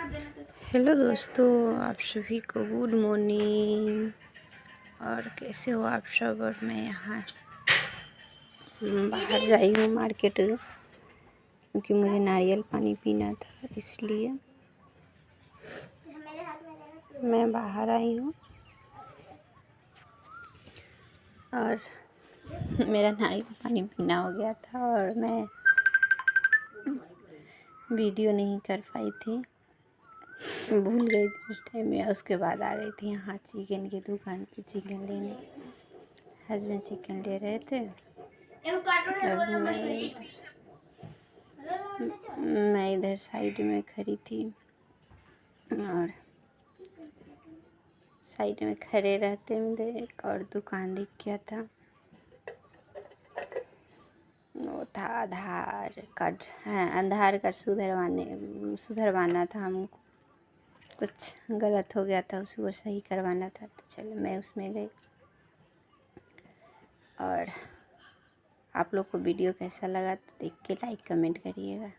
Hello दोस्तों, आप सभी को गुड मॉर्निंग। और कैसे हो आप सब। और मैं यहाँ बाहर जाई हूँ मार्केट, क्योंकि मुझे नारियल पानी पीना था, इसलिए मैं बाहर आई हूँ। और मेरा नारियल पानी पीना हो गया था और मैं वीडियो नहीं कर पाई थी, भूल गई थी उस टाइम में। उसके बाद आ गई थी यहाँ चिकन की दुकान पे चिकन लेने। हस्बैंड चिकन ले रहे थे और मैं इधर साइड में खड़ी थी। और साइड में खड़े रहते मुझे एक और दुकान दिख गया था, वो था आधार कार्ड। हाँ, आधार कार्ड सुधरवाना था हमको, कुछ गलत हो गया था, उसको सही करवाना था। तो चलो मैं उसमें गई। और आप लोग को वीडियो कैसा लगा तो देख के लाइक कमेंट करिएगा।